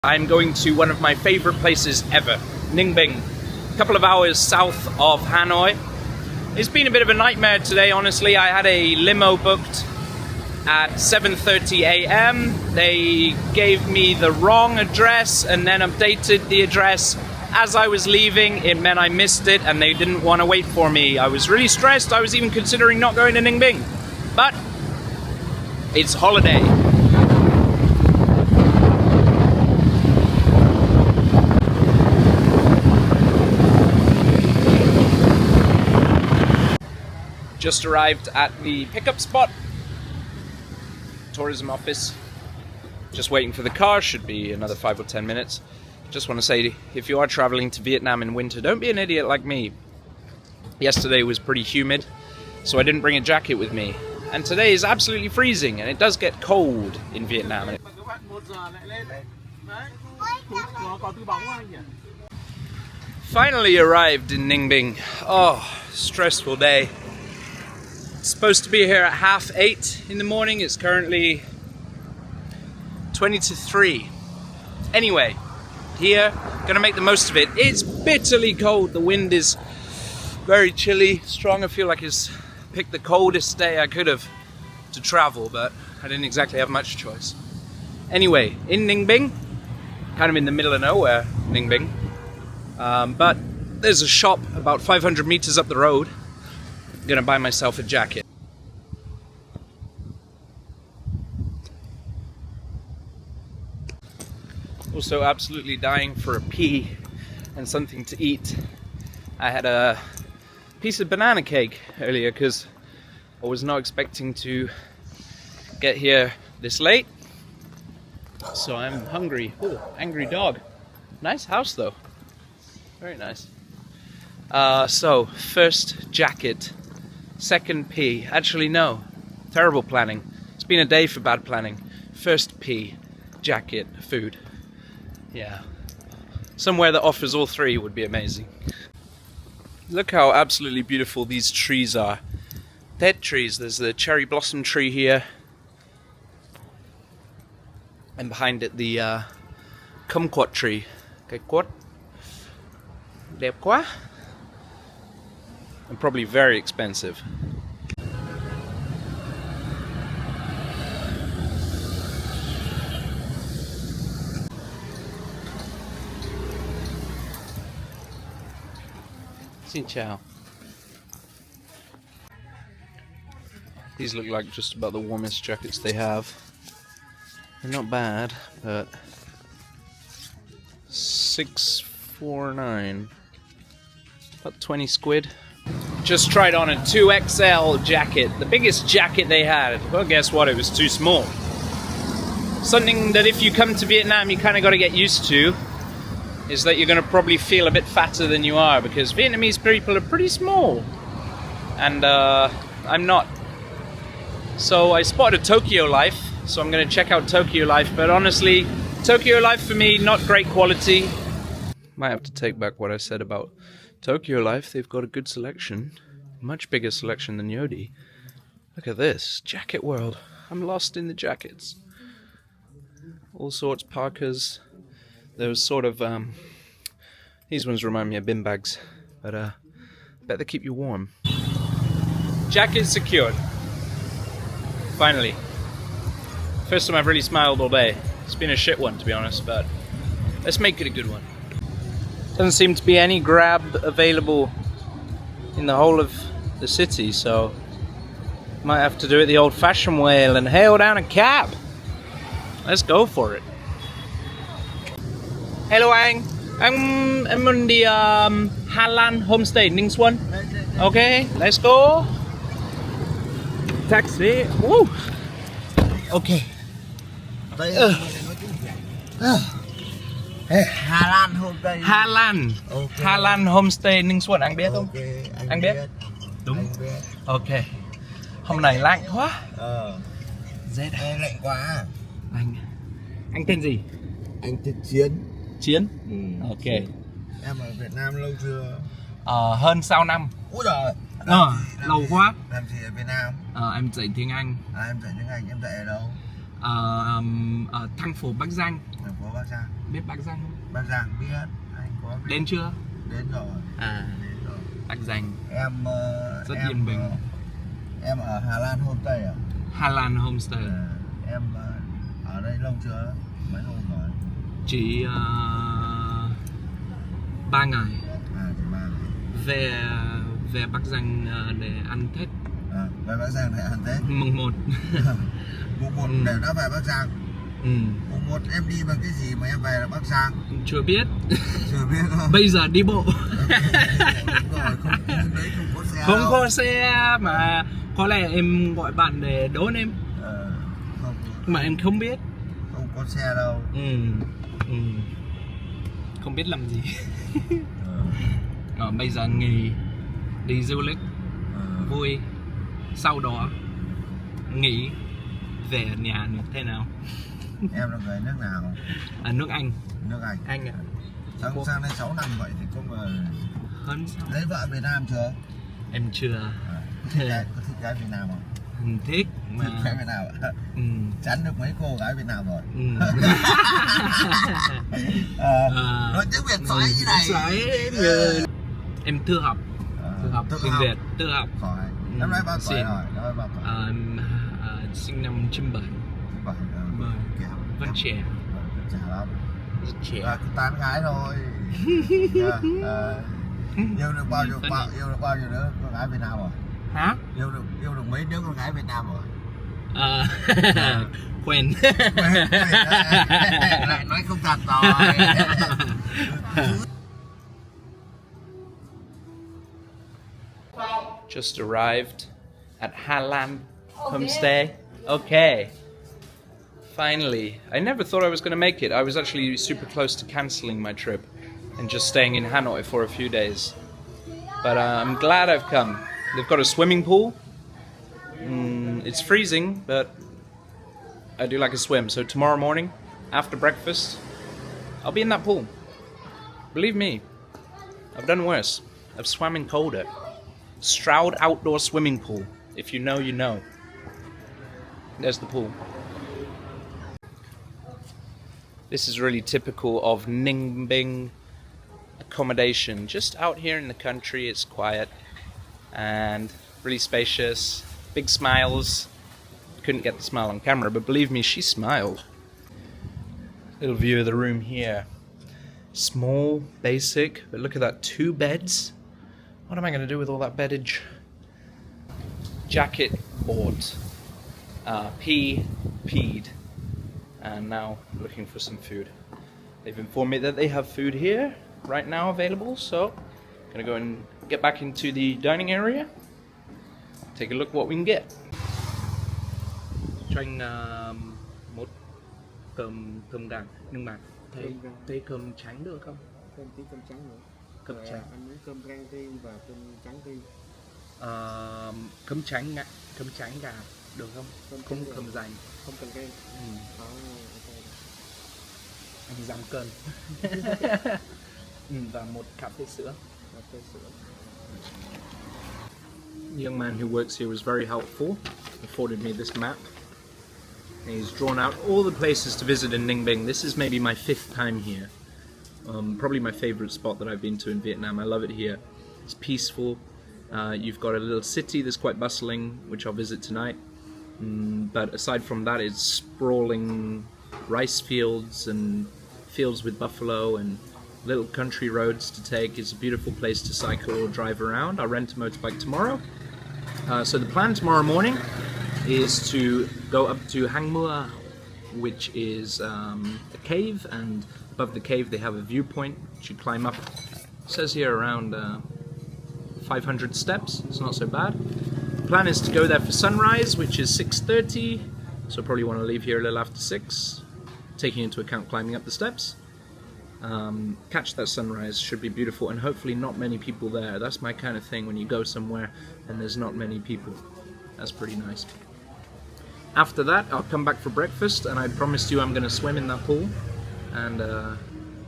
I'm going to one of my favorite places ever, Ninh Binh, a couple of hours south of Hanoi. It's been a bit of a nightmare today, honestly. I had a limo booked at 7:30 a.m. They gave me the wrong address and then updated the address as I was leaving. It meant I missed it and they didn't want to wait for me. I was really stressed. I was even considering not going to Ninh Binh. But it's holiday. Just arrived at the pickup spot, tourism office. Just waiting for the car, should be another 5 or 10 minutes. Just want to say, if you are traveling to Vietnam in winter, don't be an idiot like me. Yesterday was pretty humid, so I didn't bring a jacket with me. And today is absolutely freezing, and it does get cold in Vietnam. Finally arrived in Ninh Binh. Oh, stressful day. Supposed to be here at 8:30 in the morning. It's currently 20 to 3. Anyway, here, gonna make the most of it. It's bitterly cold. The wind is very chilly, strong. I feel like it's picked the coldest day I could have to travel, but I didn't exactly have much choice. Anyway, in Ninh Binh, kind of in the middle of nowhere, Ninh Binh. But there's a shop about 500 meters up the road. Gonna buy myself a jacket. Also absolutely dying for a pee and something to eat. I had a piece of banana cake earlier because I was not expecting to get here this late. So I'm hungry. Oh, angry dog. Nice house though. Very nice. So first jacket. Second pee. Actually, no. Terrible planning. It's been a day for bad planning. First pee, jacket, food. Yeah. Somewhere that offers all three would be amazing. Look how absolutely beautiful these trees are. Dead trees. There's the cherry blossom tree here. And behind it, the kumquat tree. Cây quất. Đẹp quá. And probably very expensive. Xin chào. These look like just about the warmest jackets they have. They're not bad, but $649. About 20 squid. Just tried on a 2XL jacket, the biggest jacket they had. Well, guess what? It was too small. Something that if you come to Vietnam, you kind of got to get used to is that you're going to probably feel a bit fatter than you are because Vietnamese people are pretty small, and I'm not. So I spotted Tokyo Life, so I'm going to check out Tokyo Life. But honestly, Tokyo Life for me, not great quality. Might have to take back what I said about Tokyo Life. They've got a good selection. Much bigger selection than Yodi. Look at this. Jacket world. I'm lost in the jackets. All sorts, parkas. Those sort of, these ones remind me of bin bags. But, I bet they keep you warm. Jacket secured. Finally. First time I've really smiled all day. It's been a shit one, to be honest, but let's make it a good one. Doesn't seem to be any Grab available in the whole of the city, so might have to do it the old-fashioned way and hail down a cab. Let's go for it. Hello anh em muốn đi Hà Lan homestay Ninh Xuân. Okay, let's go. Taxi. Woo. Okay. Hà Lan homestay. Hà Lan. Okay. Hà Lan homestay Ninh Xuân, anh biết không? Okay, anh biết. Đúng. Anh biết. Ok. Hôm nay lạnh quá. Rét. Lạnh quá. Anh tên gì? Anh tên Chiến. Chiến. Ok. Em ở Việt Nam lâu chưa? Hơn 6 năm. Úi giời. Lâu quá. Làm gì ở Việt Nam? Em dạy tiếng Anh. Em dạy tiếng Anh, em dạy ở đâu? Thành phố Bắc Giang. Thành phố Bắc Giang. Biết Bắc Giang không? Bắc Giang biết. Anh có biết. Đến chưa? Đến rồi. Đến rồi. Bắc Giang. Em rất em, yên bình. Em ở Hà Lan homestay à? Hà Lan homestay. Em ở đây lâu chưa? Mấy hôm rồi? Chỉ 3 ngày. Chỉ 3 ngày. Về Bắc Giang để ăn Tết. Về Bắc Giang để ăn Tết. Mùng 1. Mùng 1 để đã về Bắc Giang. Mùng 1 em đi bằng cái gì mà em về là Bắc Giang? Chưa biết. Chưa biết không? Bây giờ đi bộ. Đúng rồi, không có xe. Không có xe mà có lẽ em gọi bạn để đón em. Không. Mà em không biết. Không có xe đâu. Không biết làm gì. Bây giờ nghỉ đi du lịch vui, sau đó nghỉ về nhà nữa thế nào? Em là người nước nào? Nước Anh. Nước Anh. Anh ạ. Sang đây 6 năm vậy thì có hơn lấy vợ Việt Nam chưa? Em chưa. Có thích gái Việt Nam không? Thích mà. Thích gái Việt Nam ạ? Chắn được mấy cô gái Việt Nam rồi. Nói tiếng Việt xoáy như này. Xoáy. Em tự học. Tiếng Việt, tự học. Giỏi. Năm nay bao tuổi rồi? Sinh năm 97. Vẫn trẻ. Trẻ lắm. Rất trẻ. Cứ tán gái thôi. Yêu được bao nhiêu đứa con gái Việt Nam rồi? Hả? Yêu được mấy đứa con gái Việt Nam rồi? Quen. Lại nói không thật rồi. Just arrived at Hà Lan homestay. Okay. Finally. I never thought I was going to make it. I was actually super close to cancelling my trip and just staying in Hanoi for a few days. But I'm glad I've come. They've got a swimming pool. It's freezing, but I do like a swim. So tomorrow morning, after breakfast, I'll be in that pool. Believe me, I've done worse. I've swam in colder. Stroud outdoor swimming pool. If you know, you know. There's the pool. This is really typical of Ninh Binh accommodation. Just out here in the country, it's quiet and really spacious. Big smiles. Couldn't get the smile on camera, but believe me, she smiled. Little view of the room here. Small, basic, but look at that, 2 beds. What am I going to do with all that beddage? Jacket bought. Peed. And now looking for some food. They've informed me that they have food here right now available, so I'm gonna go and get back into the dining area. Take a look what we can get. Cho anh một cơm gà, nhưng mà thấy cơm trắng được không? Thêm tí cơm trắng nữa. Cơm trắng. Anh muốn cơm rang riêng và cơm trắng riêng. Cơm trắng gà được không? Không cơm dày. Không cần rang. Anh giảm cân. Và một cà phê sữa. The young man who works here was very helpful. Afforded me this map. And he's drawn out all the places to visit in Ninh Binh. This is maybe my 5th time here. Probably my favorite spot that I've been to in Vietnam. I love it here. It's peaceful. You've got a little city that's quite bustling, which I'll visit tonight. But aside from that, it's sprawling rice fields and fields with buffalo and little country roads to take. It's a beautiful place to cycle or drive around. I'll rent a motorbike tomorrow. So the plan tomorrow morning is to go up to Hang Mua, which is a cave, and above the cave they have a viewpoint which you climb up. It says here around 500 steps. It's not so bad. The plan is to go there for sunrise, which is 6:30, so probably want to leave here a little after 6, taking into account climbing up the steps. Catch that sunrise, should be beautiful, and hopefully not many people there. That's my kind of thing, when you go somewhere and there's not many people. That's pretty nice. After that, I'll come back for breakfast, and I promised you I'm going to swim in that pool, and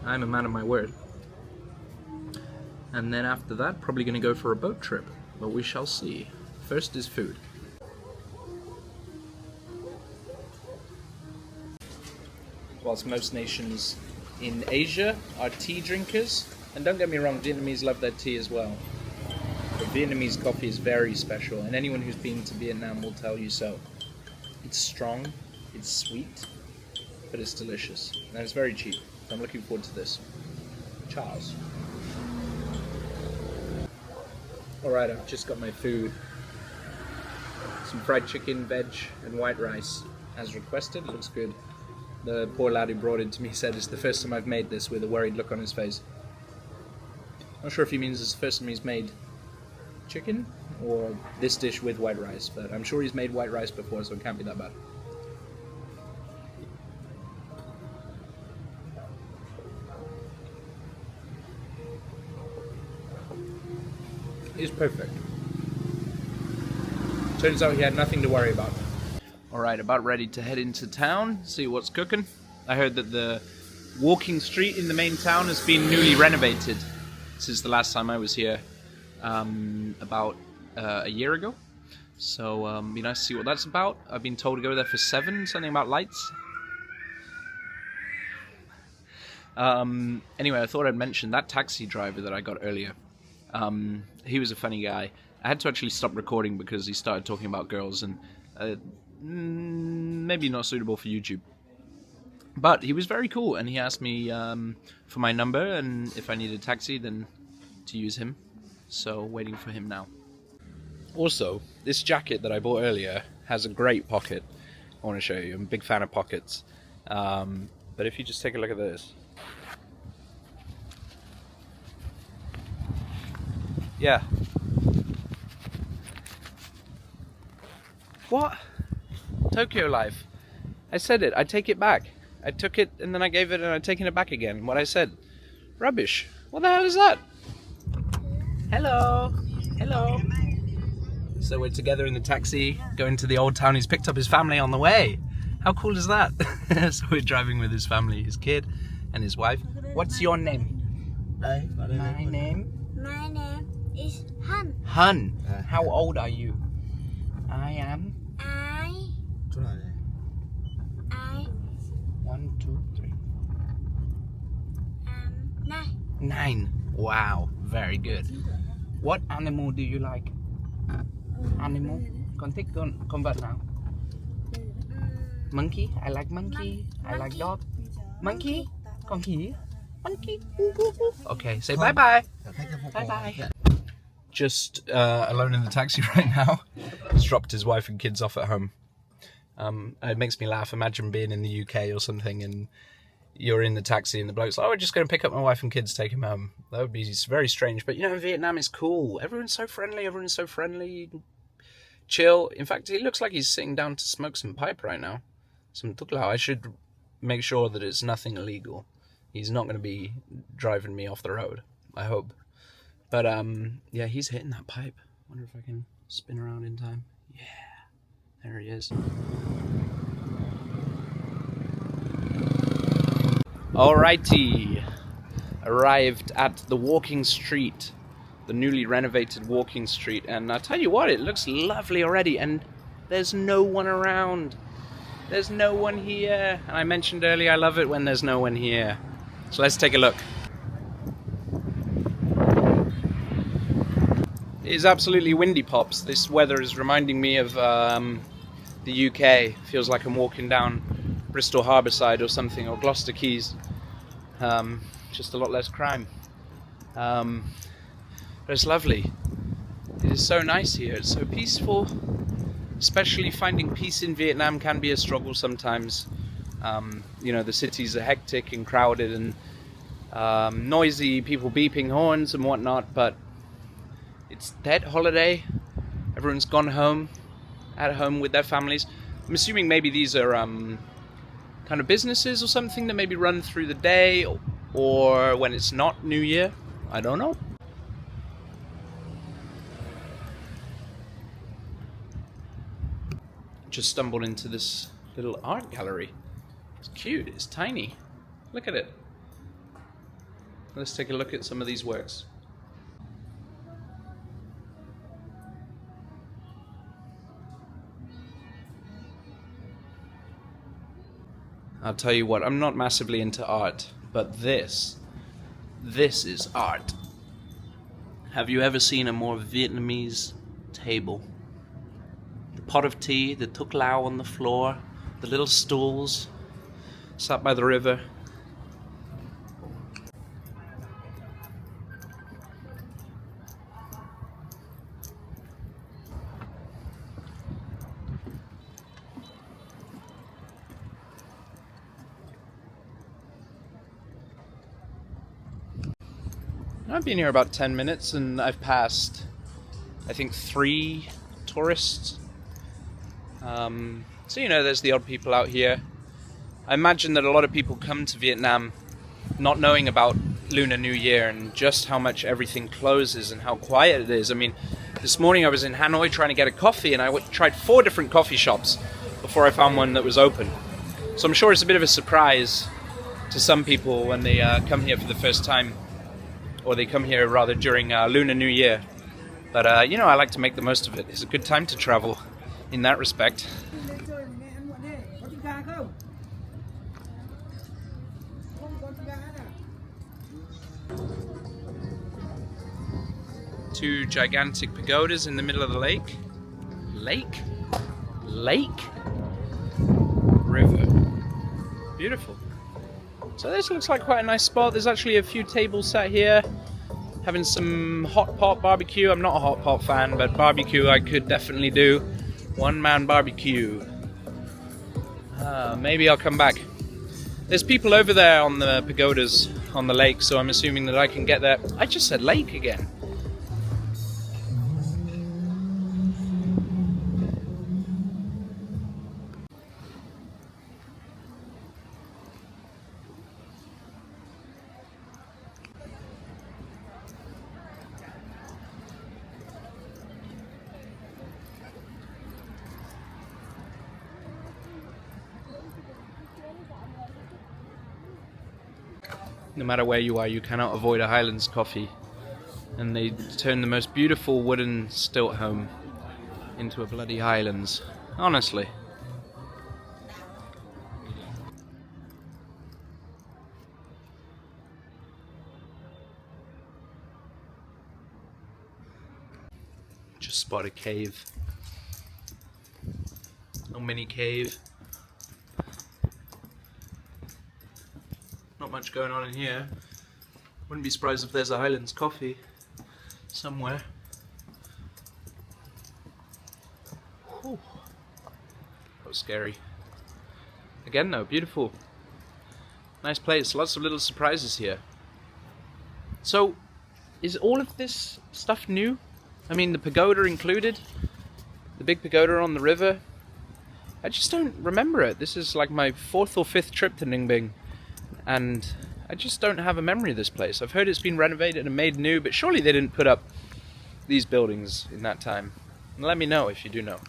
I'm a man of my word. And then after that, probably going to go for a boat trip, but we shall see. First is food. whilst most nations in Asia are tea drinkers. And don't get me wrong, Vietnamese love their tea as well. But Vietnamese coffee is very special, and anyone who's been to Vietnam will tell you so. It's strong, it's sweet, but it's delicious, and it's very cheap. So I'm looking forward to this. Charles. Alright, I've just got my food. Some fried chicken, veg, and white rice. As requested, it looks good. The poor lad who brought it to me said it's the first time I've made this, with a worried look on his face. Not sure if he means it's the first time he's made chicken or this dish with white rice, but I'm sure he's made white rice before, so it can't be that bad. It's perfect. Turns out he had nothing to worry about. Alright, about ready to head into town, see what's cooking. I heard that the walking street in the main town has been newly renovated since the last time I was here, about a year ago. So, be nice to see what that's about. I've been told to go there for 7, something about lights. Anyway, I thought I'd mention that taxi driver that I got earlier. He was a funny guy. I had to actually stop recording because he started talking about girls, and maybe not suitable for YouTube. But he was very cool, and he asked me for my number, and if I needed a taxi, then to use him. So, waiting for him now. Also, this jacket that I bought earlier has a great pocket. I want to show you. I'm a big fan of pockets. But if you just take a look at this. Yeah. What? Tokyo Life. I said it. I take it back. I took it and then I gave it and I've taken it back again. What I said. Rubbish. What the hell is that? Hello. Hello. So we're together in the taxi, going to the old town. He's picked up his family on the way. How cool is that? So we're driving with his family, his kid and his wife. What's your name? Đây, My name is Han. Hun. How old are you? I am Chỗ nào đây? 1, 2, 3. 9. 9. Wow, very good. What animal do you like? Animal? Con thích con vật nào? Monkey? I like monkey. I like dog. Monkey? Con khỉ? Monkey? Okay, say bye bye. Bye bye. Just alone in the taxi right now. He's dropped his wife and kids off at home. It makes me laugh. Imagine being in the UK or something and you're in the taxi and the bloke's like, oh, we're just going to pick up my wife and kids, take them home. That would be very strange. But, you know, Vietnam is cool. Everyone's so friendly. Chill. In fact, he looks like he's sitting down to smoke some pipe right now. Some thuốc lào. I should make sure that it's nothing illegal. He's not going to be driving me off the road, I hope. But, yeah, he's hitting that pipe. Wonder if I can spin around in time. Yeah, there he is. Alrighty, arrived at the walking street, the newly renovated walking street, and I'll tell you what, it looks lovely already, and there's no one around. There's no one here, and I mentioned earlier I love it when there's no one here. So let's take a look. It is absolutely windy, pops. This weather is reminding me of the UK. Feels like I'm walking down Bristol Harbourside or something, or Gloucester Quays. Just a lot less crime. But it's lovely. It is so nice here. It's so peaceful. Especially finding peace in Vietnam can be a struggle sometimes. You know, the cities are hectic and crowded and noisy, people beeping horns and whatnot, but it's Tet holiday. Everyone's gone home, at home with their families. I'm assuming maybe these are kind of businesses or something that maybe run through the day or when it's not New Year. I don't know. Just stumbled into this little art gallery. It's cute, it's tiny. Look at it. Let's take a look at some of these works. I'll tell you what, I'm not massively into art, but this is art. Have you ever seen a more Vietnamese table? The pot of tea, the tuk lao on the floor, the little stools, sat by the river. I've been here about 10 minutes and I've passed, I think, 3 tourists. So, you know, there's the odd people out here. I imagine that a lot of people come to Vietnam not knowing about Lunar New Year and just how much everything closes and how quiet it is. I mean, this morning I was in Hanoi trying to get a coffee and I tried 4 different coffee shops before I found one that was open. So I'm sure it's a bit of a surprise to some people when they come here for the first time. Or they come here rather during Lunar New Year. But, you know, I like to make the most of it. It's a good time to travel in that respect. Two gigantic pagodas in the middle of the lake. Lake? River. Beautiful. So this looks like quite a nice spot. There's actually a few tables sat here having some hot pot barbecue. I'm not a hot pot fan, but barbecue I could definitely do. One-man barbecue. Maybe I'll come back. There's people over there on the pagodas on the lake, so I'm assuming that I can get there. I just said lake again. No matter where you are, you cannot avoid a Highlands coffee. And they turn the most beautiful wooden stilt home into a bloody Highlands. Honestly. Just spot a cave. A mini cave. Not much going on in here. Wouldn't be surprised if there's a Highlands coffee somewhere. Whew. That was scary. Again though, beautiful. Nice place, lots of little surprises here. So, is all of this stuff new? I mean, the pagoda included? The big pagoda on the river? I just don't remember it. This is like my 4th or 5th trip to Ninh Binh. And I just don't have a memory of this place. I've heard it's been renovated and made new, but surely they didn't put up these buildings in that time. And let me know if you do know.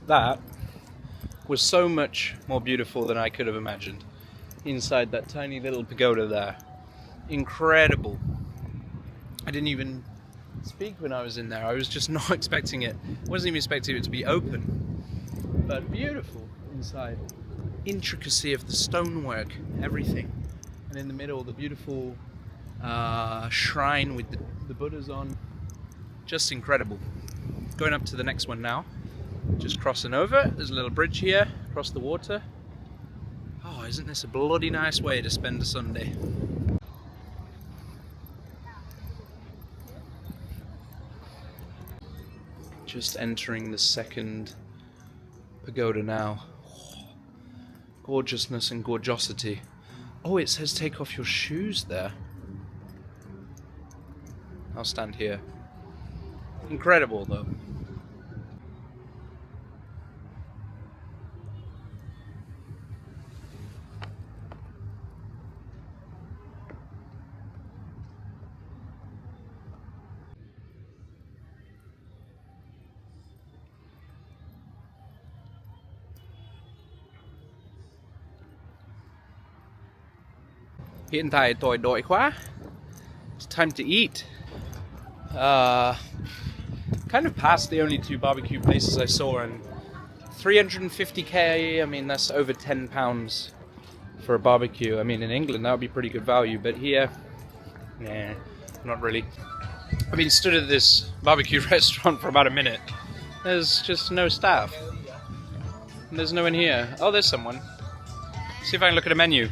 That was so much more beautiful than I could have imagined. Inside that tiny little pagoda there. Incredible. I didn't even speak when I was in there. I was just not expecting it. I wasn't even expecting it to be open. But beautiful inside. Intricacy of the stonework, everything. And in the middle, the beautiful shrine with the Buddhas on. Just incredible. Going up to the next one now. Just crossing over. There's a little bridge here across the water. Oh, isn't this a bloody nice way to spend a Sunday? Just entering the second pagoda now. Gorgeousness and gorgeosity. Oh, it says take off your shoes there. I'll stand here. Incredible though. Hiện tại tôi đói quá. It's time to eat. Kind of past the only 2 barbecue places I saw, and 350k, I mean that's over £10 for a barbecue. I mean in England that would be pretty good value, but here, nah, not really. I've been stood at this barbecue restaurant for about a minute. There's just no staff. There's no one here. Oh, there's someone. See if I can look at a menu.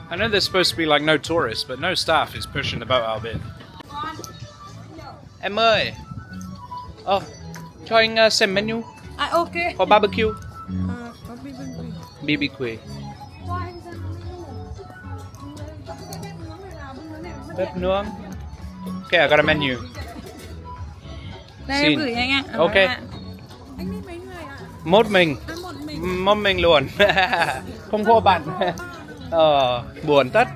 I know there's supposed to be like no tourists, but no staff is pushing the boat out a bit. Em ơi. Oh, cho anh xem menu. Ok. For barbecue. Có BBQ. BBQ. Bếp nướng. Okay, I got a menu. Đây Xin. em gửi anh ạ. Ok. Anh đi mấy người ạ? Một mình. Một mình luôn. Không có bạn. Buồn tất.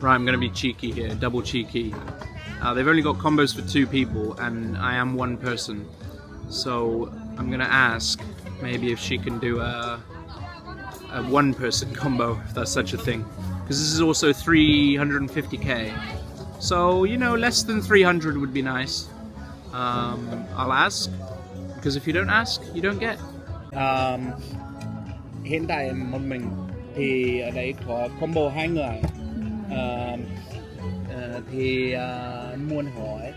Right, I'm gonna be cheeky here, double cheeky. They've only got combos for 2 people, and I am 1 person. So I'm gonna ask maybe if she can do a 1-person combo, if that's such a thing. Because this is also 350k. So, you know, less than 300 would be nice. I'll ask, because if you don't ask, you don't get. Hiện tại một mình thì ở đây có combo 2 người. Thì muốn hỏi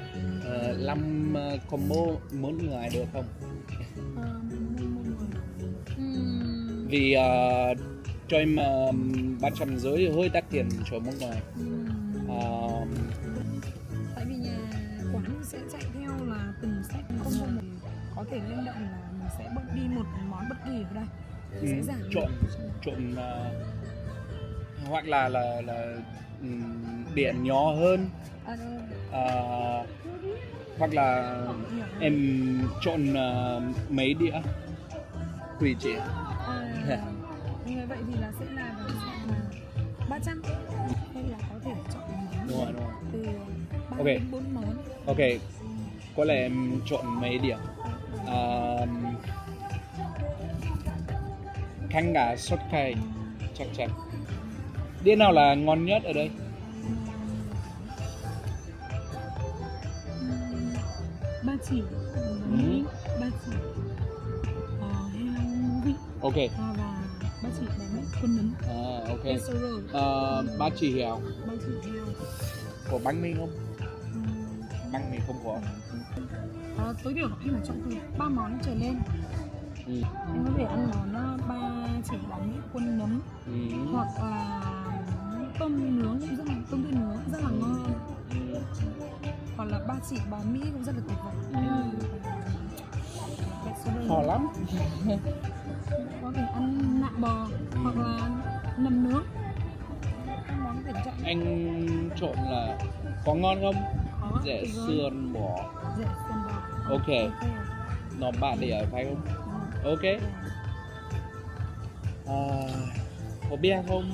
5 combo mỗi người được không? Vì cho em 350 hơi đắt tiền cho mỗi người. Tại vì nhà quán sẽ chạy theo là từng set combo một, có thể linh động là mình sẽ bớt đi một món bất kỳ ở đây, sẽ giảm trộn hoặc là điện nhỏ hơn, hoặc là em chọn mấy đĩa tùy chị. Như vậy thì là sẽ là 300, hay là có thể chọn Đúng rồi. từ 3 Ok. đến 4 món. Ok, có lẽ em chọn mấy đĩa. Canh gà sốt cay chắc chắn. Đĩa nào là ngon nhất ở đây? Ba chỉ, ba chỉ, heo vị, Ok. và ba chỉ bánh quân nấm. Ok. Casserole. Ba chỉ heo. Ba chỉ heo. Có bánh mì không? Bánh mì không có. Tối thiểu khi mà chọn từ 3 món trở lên, em có thể ăn món 3 chỉ bánh mì quân nấm, hoặc là tôm nướng cũng rất là tươi nướng rất là ngon, hoặc là 3 chỉ bò Mỹ cũng rất là tuyệt vời. Khó lắm. Có thể ăn nạm bò hoặc là nấm nướng. Các món có thể chọn. Anh chọn là có ngon không? Có. Rẻ sườn bò. Rẻ sườn bò. Ok. Nó bạn đĩa phải không? Ok. Có bia không?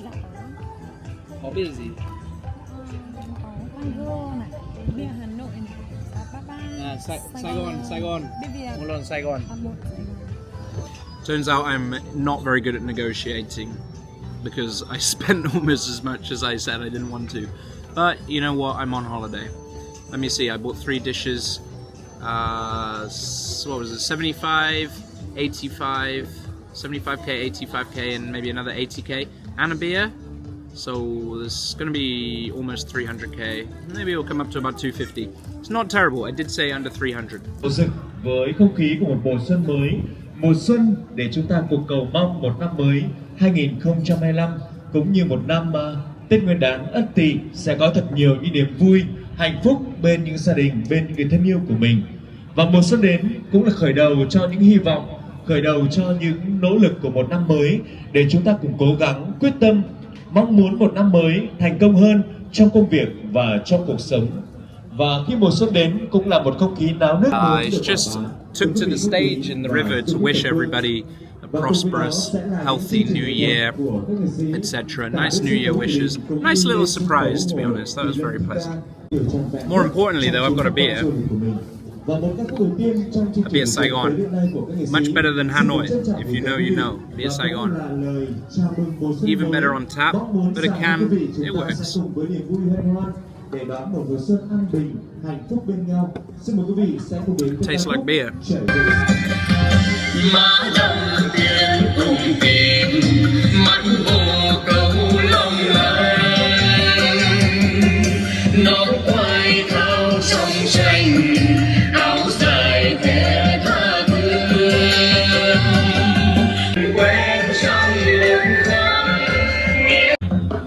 Dạ có. Có bia gì? Có Tango này, bia Hà Nội này, Saigon. bia Viet. Hold on, Saigon. Một. Turns out I'm not very good at negotiating because I spent almost as much as I said I didn't want to. But you know what? I'm on holiday. Let me see. I bought 3 dishes. What was it? 75, 85, 75k, 85k, and maybe another 80k, and a beer. So there's going to be almost 300k. Maybe it'll come up to about 250. It's not terrible. I did say under 300. Rực với không khí của một mùa xuân mới, mùa xuân để chúng ta cùng cầu mong một năm mới 2025 cũng như một năm Tết Nguyên đán Ất Tỵ sẽ có thật nhiều những niềm vui, hạnh phúc bên những gia đình, bên những người thân yêu của mình. Và mùa xuân đến cũng là khởi đầu cho những hy vọng, khởi đầu cho những nỗ lực của một năm mới để chúng ta cùng cố gắng, quyết tâm, mong muốn một năm mới thành công hơn trong công việc và trong cuộc sống. Và khi mùa xuân đến cũng là một không khí náo nức. I just took to the stage in the river to wish everybody a prosperous, healthy new year, etc. Nice New Year wishes. Nice little surprise, to be honest. That was very pleasant. More importantly, though, I've got a beer. A beer Saigon. Much better than Hanoi. If you know, you know. Beer Saigon. Even better on tap, but a can, it works. Tastes like beer.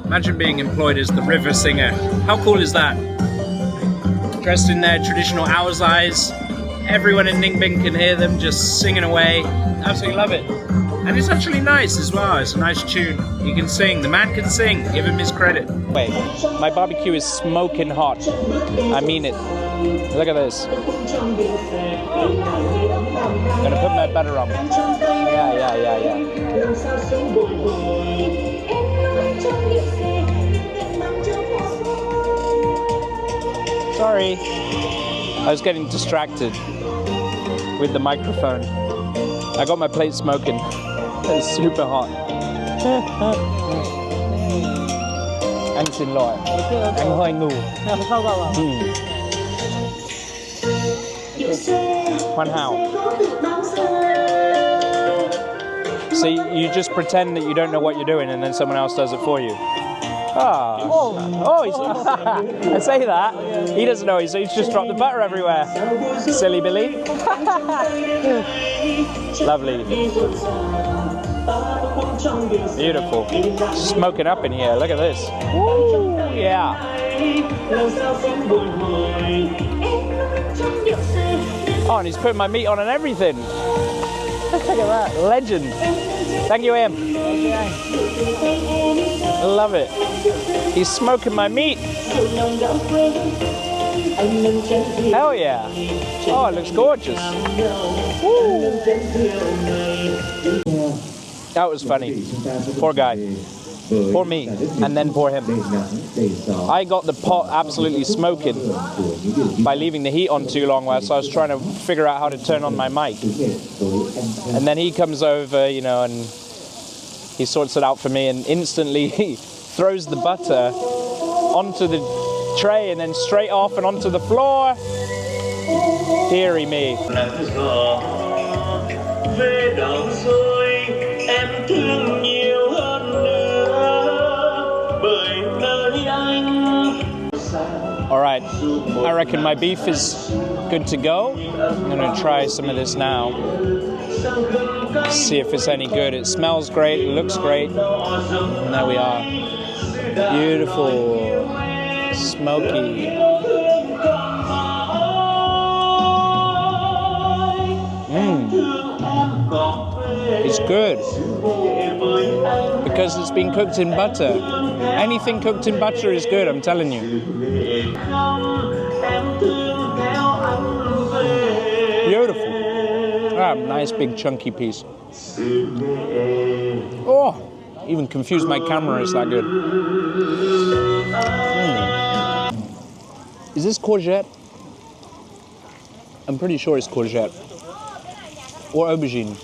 Imagine being employed as the river singer. How cool is that? Dressed in their traditional Aurzais. Everyone in Ninh Binh can hear them just singing away. Absolutely love it. And it's actually nice as well. It's a nice tune. You can sing. The man can sing. Give him his credit. Wait, my barbecue is smoking hot. I mean it. Look at this. I'm gonna put my butter on. Yeah. Sorry, I was getting distracted with the microphone. I got my plate smoking. It's super hot. Anh xin lỗi, anh hơi ngu. Hoàn hảo. So you just pretend that you don't know what you're doing and then someone else does it for you. I say that. He doesn't know, so he's just dropped the butter everywhere. Silly Billy. Lovely. Beautiful. Smoking up in here, look at this. Woo, yeah. Oh, and he's putting my meat on and everything. Look at that, legend. Thank you, Em. I love it. He's smoking my meat. Hell yeah. Oh, it looks gorgeous. Woo. That was funny. Poor guy. Poor me, and then poor him. I got the pot absolutely smoking by leaving the heat on too long whilst I was trying to figure out how to turn on my mic. And then he comes over, you know, and he sorts it out for me, and instantly he throws the butter onto the tray and then straight off and onto the floor. Deary me. All right, I reckon my beef is good to go. I'm gonna try some of this now. See if it's any good. It smells great, it looks great. And there we are. Beautiful, smoky. It's good because it's been cooked in butter. Anything cooked in butter is good, I'm telling you. Beautiful. Ah, nice big chunky piece. Oh, even confused my camera, it's that good. Is this courgette? I'm pretty sure it's courgette. Or aubergine.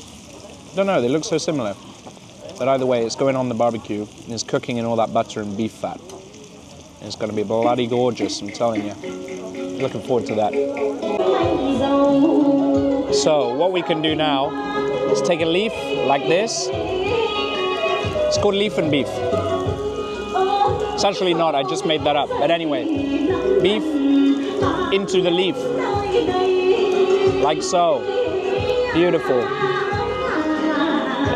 Don't know, they look so similar. But either way, it's going on the barbecue and it's cooking in all that butter and beef fat. And it's going to be bloody gorgeous, I'm telling you. Looking forward to that. So, what we can do now is take a leaf like this. It's called leaf and beef. It's actually not, I just made that up. But anyway, beef into the leaf. Like so. Beautiful.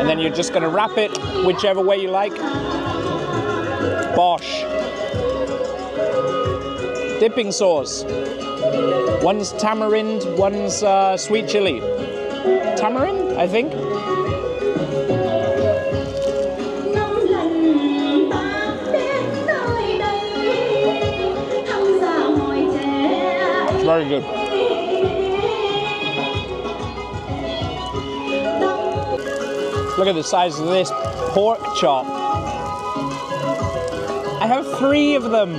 And then you're just going to wrap it whichever way you like. Bosh. Dipping sauce. One's tamarind, one's sweet chili. Tamarind, I think. It's very good. Look at the size of this pork chop. I have 3 of them.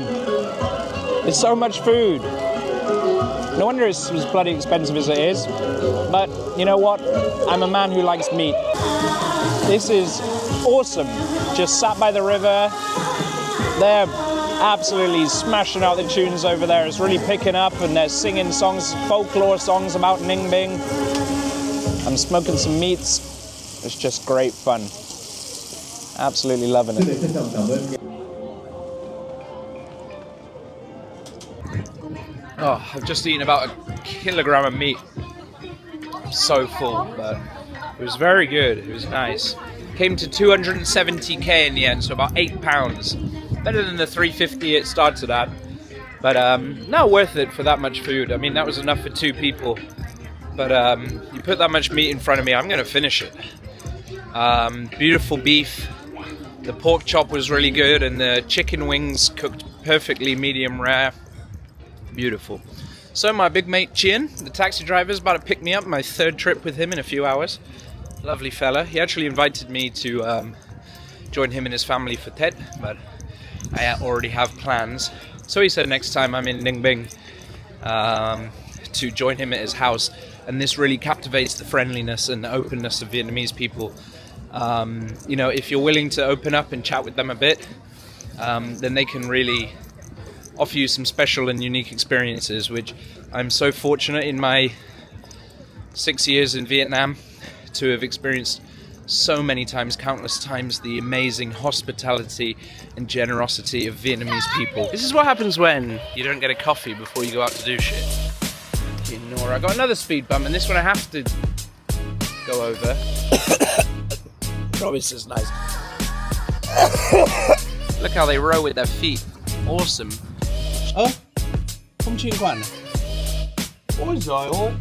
It's so much food. No wonder it's as bloody expensive as it is. But you know what? I'm a man who likes meat. This is awesome. Just sat by the river. They're absolutely smashing out the tunes over there. It's really picking up and they're singing songs, folklore songs about Ninh Binh. I'm smoking some meats. It's just great fun. Absolutely loving it. Oh, I've just eaten about a kilogram of meat. I'm so full, but it was very good. It was nice. Came to 270k in the end, so about £8. Better than the 350 it started at. But not worth it for that much food. I mean, that was enough for 2 people. But you put that much meat in front of me, I'm gonna finish it. Beautiful beef. The pork chop was really good, and the chicken wings cooked perfectly medium rare. Beautiful. So my big mate Chien, the taxi driver, is about to pick me up. My 3rd trip with him in a few hours. Lovely fella. He actually invited me to join him and his family for Tet, but I already have plans. So he said next time I'm in Ninh Binh to join him at his house. And this really captivates the friendliness and the openness of Vietnamese people. You know, if you're willing to open up and chat with them a bit, then they can really offer you some special and unique experiences, which I'm so fortunate in my 6 years in Vietnam to have experienced so many times, countless times, the amazing hospitality and generosity of Vietnamese people. This is what happens when you don't get a coffee before you go out to do shit. I got another speed bump, and this one I have to go over. Oh, this is nice. Look how they row with their feet. Awesome. Không chịu quản. Ôi giời ơi.